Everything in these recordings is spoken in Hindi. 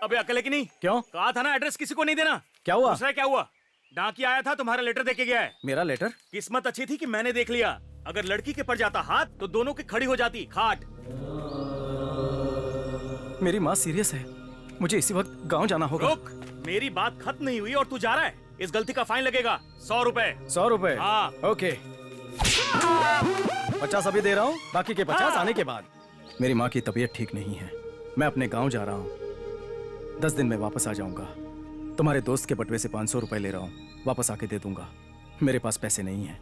अबे अकेले की नहीं? क्यों? कहा था ना एड्रेस किसी को नहीं देना। क्या हुआ? दूसरा क्या हुआ? डाकिया आया था, तुम्हारा लेटर देके गया है। मेरा लेटर? किस्मत अच्छी थी कि मैंने देख लिया। अगर लड़की के पड़ जाता हाथ तो दोनों की खड़ी हो जाती खाट। मेरी माँ सीरियस है, मुझे इसी वक्त गांव जाना होगा। रुक, मेरी बात खत्म नहीं हुई और तू जा रहा है। इस गलती का फाइन लगेगा 100 रुपए। 100 रुपए? हाँ। ओके। 50 अभी दे रहा हूँ, बाकी के 50 आने के बाद। मेरी माँ की तबीयत ठीक नहीं है, मैं अपने गांव जा रहा हूँ। 10 दिन में वापस आ जाऊंगा। तुम्हारे दोस्त के बटवे से 500 रुपए ले रहा हूँ, वापस आके दे दूंगा। मेरे पास पैसे नहीं हैं।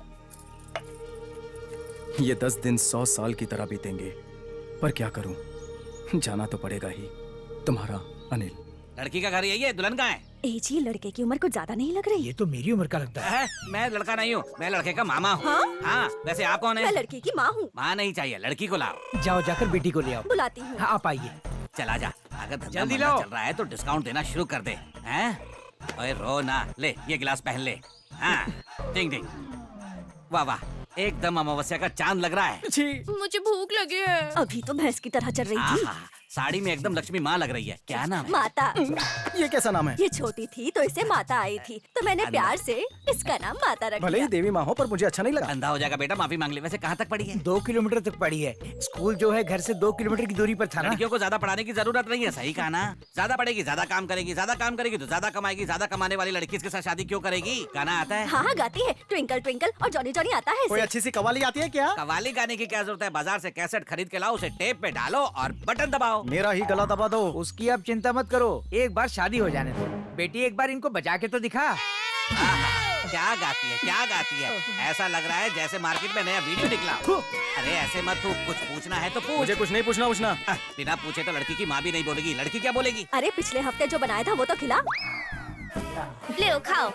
ये 10 दिन 100 साल की तरह बीतेंगे, पर क्या करूं, जाना तो पड़ेगा ही। तुम्हारा अनिल। लड़की का घर यही है, दुल्हन कहाँ है? जी लड़के की उम्र कुछ ज्यादा नहीं लग रही। ये तो मेरी उम्र का लगता है। मैं लड़का नहीं हूँ, मैं लड़के का मामा हूँ। हाँ, वैसे आप कौन मैं है? लड़की की माँ हूँ। माँ नहीं चाहिए, लड़की को लाओ। जाओ जाकर बेटी को ले आओ। बुलाती हूँ। हाँ, आप आइए। चला जा, अगर धंधा जल्दी मंदा लाओ। चल रहा है तो डिस्काउंट देना शुरू कर दे। हैं? ओए रो ना, ले ये गिलास पहन ले। हाँ, डिंग डिंग। वाह वाह, एकदम अमावस्या का चांद लग रहा है। मुझे भूख लगी है। अभी तो भैंस की तरह चल रही थी। आहा, साड़ी में एकदम लक्ष्मी माँ लग रही है। क्या नाम है? माता। ये कैसा नाम है? ये छोटी थी तो इसे माता आई थी, तो मैंने प्यार से इसका नाम माता रख भले ही दिया। देवी माँ हो, पर मुझे अच्छा नहीं लगा। अंधा हो जाएगा बेटा, माफी मांग ले। वैसे कहाँ तक पढ़ी है? 2 किलोमीटर तक पड़ी है। स्कूल जो है घर से 2 किलोमीटर की दूरी पर था ना। लड़कियों को ज्यादा पढ़ाने की जरूरत नहीं है, सही कहा ना? ज्यादा पढ़ेगी, ज्यादा काम करेगी, ज्यादा काम करेगी तो ज्यादा कमाएगी। ज्यादा कमाने वाली लड़की के साथ शादी क्यों करेगी? गाना आता है? हाँ हाँ गाती है, ट्विंकल ट्विंकल और जॉनी जॉनी आता है कोई इसे। अच्छी सी कवाली आती है क्या? कवाली गाने की क्या जरूरत है? बाजार से कैसेट खरीद के लाओ, उसे टेप पे डालो और बटन दबाओ। मेरा ही गला दबा दो। उसकी आप चिंता मत करो, एक बार शादी हो जाने दो। बेटी एक बार इनको बजा के तो दिखा। आहा, क्या गाती है, क्या गाती है? ऐसा लग रहा है जैसे मार्केट में नया वीडियो निकला। अरे ऐसे मत, तू कुछ पूछना है तो पूछ। मुझे कुछ नहीं पूछना। बिना पूछे तो लड़की की माँ भी नहीं बोलेगी। लड़की क्या बोलेगी? अरे पिछले हफ्ते जो बनाया था वो तो खिला। ले खाओ।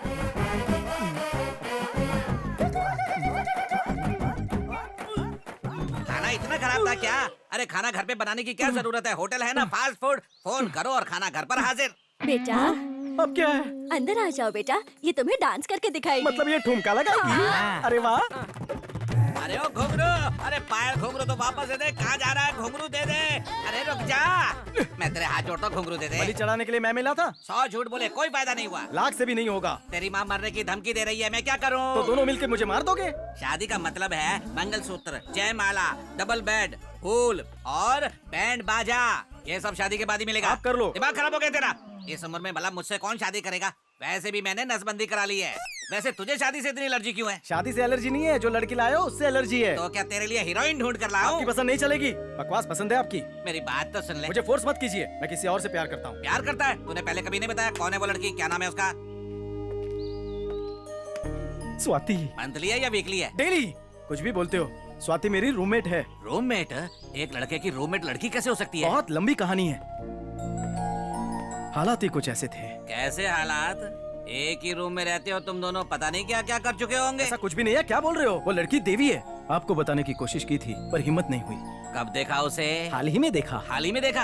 खाना इतना खराब था क्या? अरे खाना घर पे बनाने की क्या जरूरत है? होटल है ना, फास्ट फूड। फोन करो और खाना घर पर हाजिर। बेटा अब क्या है? अंदर आ जाओ बेटा, ये तुम्हें डांस करके दिखाएगी। मतलब ये ठुमका लगाएगी? अरे वाह। अरे ओ घुंघरू, अरे पायल घुंघरू तो वापस दे दे। कहाँ जा रहा है? घुंघरू दे दे। अरे रुक जा, मैं तेरे हाथ जोड़ता हूँ, घुंघरू दे दे। बलि चढ़ाने के लिए मैं मिला था। 100 झूठ बोले, कोई फायदा नहीं हुआ। लाख से भी नहीं होगा। तेरी माँ मरने की धमकी दे रही है, मैं क्या करूँ? तो दोनों मिलके मुझे मार दोगे? शादी का मतलब है मंगलसूत्र, जयमाला, डबल बेड, फूल और बैंड बाजा। ये सब शादी के बाद ही मिलेगा। आप कर लो। दिमाग खराब हो गया तेरा। इस उम्र में भला मुझसे कौन शादी करेगा? वैसे भी मैंने नसबंदी करा ली है। वैसे तुझे शादी से इतनी एलर्जी क्यों है? शादी से एलर्जी नहीं है, जो लड़की लाए हो उससे एलर्जी है। तो क्या तेरे लिए हीरोइन ढूंढ कर लाऊं? आपकी पसंद नहीं चलेगी। बकवास पसंद है आपकी। मेरी बात तो सुन ले। मुझे फोर्स मत कीजिए, मैं किसी और से प्यार करता हूँ। प्यार करता है? तूने पहले कभी नहीं बताया। कौन है वो लड़की? क्या नाम है उसका? स्वाति। मंथली है या वीकली है? डेली। कुछ भी बोलते हो। स्वाति मेरी रूममेट है। रूममेट? एक लड़के की रूममेट लड़की कैसे हो सकती है? बहुत लंबी कहानी है। हालात ही कुछ ऐसे थे। कैसे हालात? एक ही रूम में रहते हो तुम दोनों, पता नहीं क्या क्या कर चुके होंगे। ऐसा कुछ भी नहीं है, क्या बोल रहे हो? वो लड़की देवी है। आपको बताने की कोशिश की थी पर हिम्मत नहीं हुई। कब देखा उसे? हाल ही में देखा। हाल ही में देखा?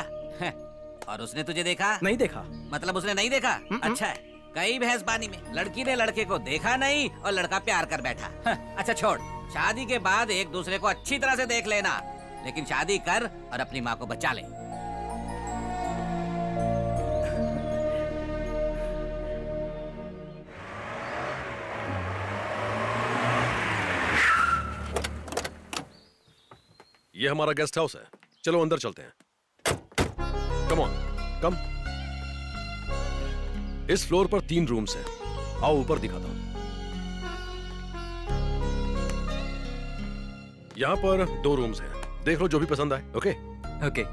और उसने तुझे देखा? नहीं देखा। मतलब उसने नहीं देखा? अच्छा है, कई भैंस पानी में। लड़की ने लड़के को देखा नहीं और लड़का प्यार कर बैठा। अच्छा छोड़, शादी के बाद एक दूसरे को अच्छी तरह से देख लेना, लेकिन शादी कर और अपनी माँ को बचा ले। ये हमारा गेस्ट हाउस है, चलो अंदर चलते हैं। कम ऑन, कम। इस फ्लोर पर 3 रूम्स हैं। आओ ऊपर दिखाता हूं। यहाँ पर 2 रूम्स हैं, देख लो जो भी पसंद आए। Okay okay.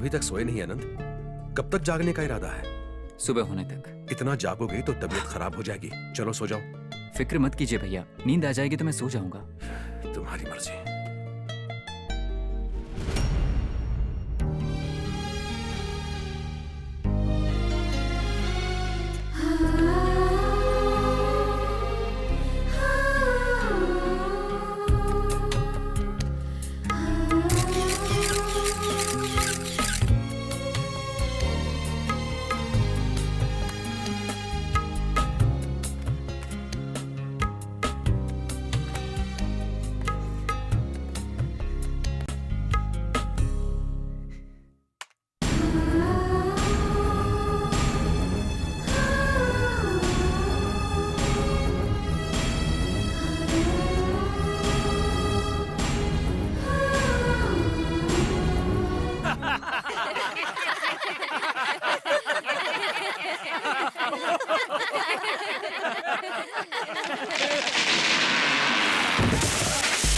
अभी तक सोए नहीं आनंद? कब तक जागने का इरादा है? सुबह होने तक। इतना जागोगे तो तबीयत खराब हो जाएगी। चलो सो जाओ। फिक्र मत कीजिए भैया, नींद आ जाएगी तो मैं सो जाऊंगा। तुम्हारी मर्जी।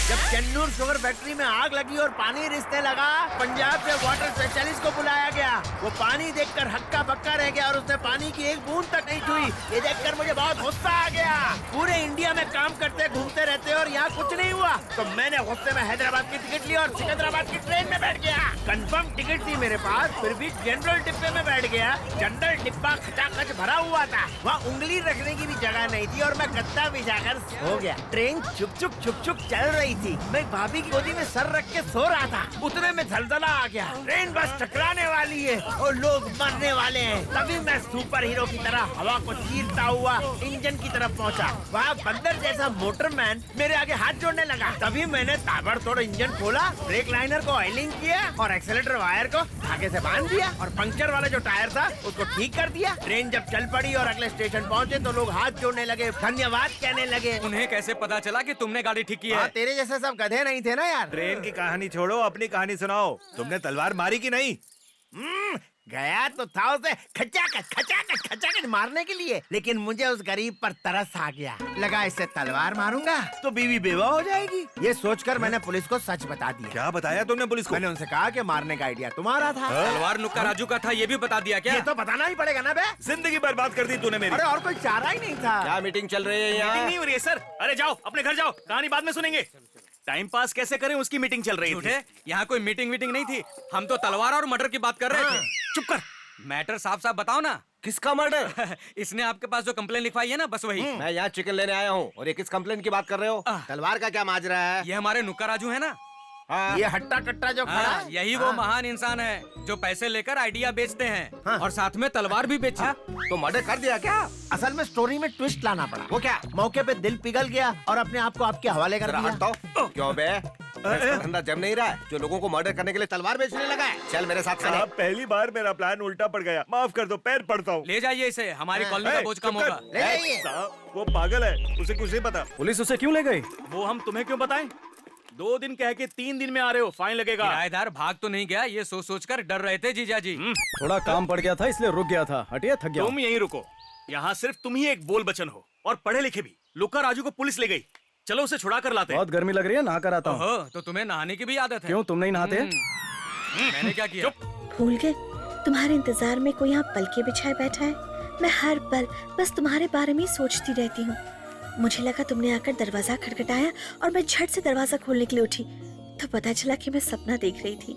जब चेन्नूर शुगर फैक्ट्री में आग लगी और पानी रिसने लगा, पंजाब से वाटर स्पेशलिस्ट को बुलाया गया। वो पानी देखकर हक्का बक्का रह गया और उसने पानी की एक बूंद तक नहीं छुई। ये देखकर मुझे बहुत गुस्सा आ गया। पूरे इंडिया में काम करते घूमते रहते और यहाँ कुछ नहीं हुआ, तो मैंने गुस्से में हैदराबाद की टिकट ली और सिकंदराबाद की ट्रेन में बैठ गया। कंफर्म टिकट थी मेरे पास, फिर भी जनरल डिब्बे में बैठ गया। जनरल डिब्बा खचाखच भरा हुआ था, वहाँ उंगली रखने की भी जगह नहीं थी और मैं गद्दा बिछाकर सो गया। ट्रेन छुक छुक चल रही थी। मैं भाभी की गोदी में सर रख के सो रहा था। उतने में झलझला आ गया। ट्रेन बस टकराने वाली है और लोग मरने वाले हैं। तभी मैं सुपर हीरो की तरह हवा को चीरता हुआ इंजन की तरफ पहुंचा। वहाँ बंदर जैसा मोटरमैन मेरे आगे हाथ जोड़ने लगा। तभी मैंने ताबड़तोड़ इंजन खोला, ब्रेक लाइनर को ऑयलिंग किया और एक्सीलरेटर वायर को धागे से बांध दिया और पंक्चर वाला जो टायर था उसको ठीक कर दिया। ट्रेन जब चल पड़ी और अगले स्टेशन पहुँचे तो लोग हाथ जोड़ने लगे, धन्यवाद कहने लगे। उन्हें कैसे पता चला कि तुमने गाड़ी ठीक की है? तेरे जैसे सब गधे नहीं थे ना यार। ट्रेन की कहानी छोड़ो, अपनी कहानी सुनाओ। तुमने तलवार मारी कि नहीं? गया तो था उसे खचाखच मारने के लिए, लेकिन मुझे उस गरीब पर तरस आ गया। लगा इससे तलवार मारूंगा तो बीवी बेवा हो जाएगी। ये सोचकर मैंने पुलिस को सच बता दिया। क्या बताया तुमने पुलिस को? मैंने उनसे कहा कि मारने का आइडिया तुम्हारा था। तलवार नुक्का राजू का था, ये भी बता दिया क्या? ये तो बताना ही पड़ेगा ना बे। जिंदगी बर्बाद कर दी तूने मेरी। अरे और कोई चारा ही नहीं था। क्या मीटिंग चल रही है मीटिंग यहाँ? नहीं हो रही है सर। अरे जाओ अपने घर जाओ, कहानी बाद में सुनेंगे। टाइम पास कैसे करें उसकी मीटिंग चल रही थी। यहाँ कोई मीटिंग नहीं थी, हम तो तलवार और मर्डर की बात कर रहे थे। चुप कर, मैटर साफ साफ बताओ ना। किसका मर्डर? इसने आपके पास जो कंप्लेन लिखवाई है ना, बस वही। मैं यहाँ चिकन लेने आया हूँ और ये किस कंप्लेन की बात कर रहे हो? तलवार का क्या माजरा है? ये हमारे नुक्का राजू है ना। हाँ। ये हट्टा कट्टा जो खड़ा है, यही वो महान इंसान है जो पैसे लेकर आइडिया बेचते हैं और साथ में तलवार भी बेची। तो मर्डर कर दिया क्या? असल में स्टोरी में ट्विस्ट लाना पड़ा। वो क्या? मौके पे दिल पिघल गया और अपने आप को आपके हवाले कर दिया। हटाओ। क्यों बे? इसका धंधा जम नहीं रहा है जो लोगों को मर्डर करने के लिए तलवार बेचने लगा है? चल मेरे साथ चल। पहली बार मेरा प्लान उल्टा पड़ गया, माफ कर दो, पैर पड़ता हूँ। ले जाइए इसे, हमारी कॉलोनी का बोझ कम होगा। ले जाइए। साहब वो पागल है, उसे कुछ नहीं पता। पुलिस उसे क्यों ले गई? वो हम तुम्हें क्यों बताएं? 2 दिन कह के 3 दिन में आ रहे हो, फाइन लगेगा। किराएदार भाग तो नहीं गया, ये सोच कर डर रहे थे जीजा जी। थोड़ा काम पड़ गया था इसलिए रुक गया था। हटिए, थक गया। तुम यहीं रुको, यहाँ सिर्फ तुम ही एक बोल बचन हो और पढ़े लिखे भी। लुक्का राजू को पुलिस ले गई, चलो उसे छुड़ा कर लाते हैं। बहुत गर्मी लग रही है, नहा कर आता हूँ। तो तुम्हें नहाने की भी आदत है? क्यों, तुम नहीं नहाते? मैंने क्या किया? भूल गए? तुम्हारे इंतजार में कोई यहाँ पलके बिछाए बैठा है। मैं हर पल बस तुम्हारे बारे में ही सोचती रहती हूँ। मुझे लगा तुमने आकर दरवाजा खटखटाया और मैं झट से दरवाजा खोलने के लिए उठी तो पता चला कि मैं सपना देख रही थी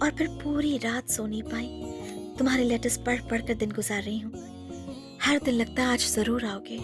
और फिर पूरी रात सो नहीं पाई। तुम्हारे लेटर्स पढ़ पढ़ कर दिन गुजार रही हूँ। हर दिन लगता है आज जरूर आओगे।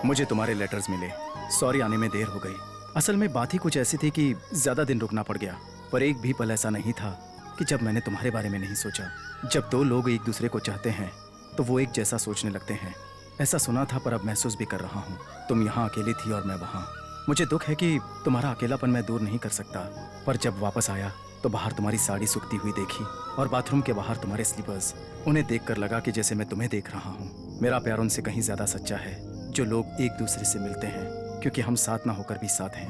मुझे तुम्हारे लेटर्स मिले। सॉरी आने में देर हो गई। असल में बात ही कुछ ऐसी थी कि ज्यादा दिन रुकना पड़ गया, पर एक भी पल ऐसा नहीं था कि जब मैंने तुम्हारे बारे में नहीं सोचा। जब 2 लोग एक दूसरे को चाहते हैं तो वो एक जैसा सोचने लगते हैं। ऐसा सुना था पर अब महसूस भी कर रहा हूँ। तुम यहाँ अकेली थी और मैं वहाँ। मुझे दुख है कि तुम्हारा अकेलापन मैं दूर नहीं कर सकता, पर जब वापस आया तो बाहर तुम्हारी साड़ी सूखती हुई देखी और बाथरूम के बाहर तुम्हारे स्लीपर्स। उन्हें देखकर लगा कि जैसे मैं तुम्हें देख रहा हूँ। मेरा प्यार उनसे कहीं ज्यादा सच्चा है जो लोग एक दूसरे से मिलते हैं, क्योंकि हम साथ ना होकर भी साथ हैं।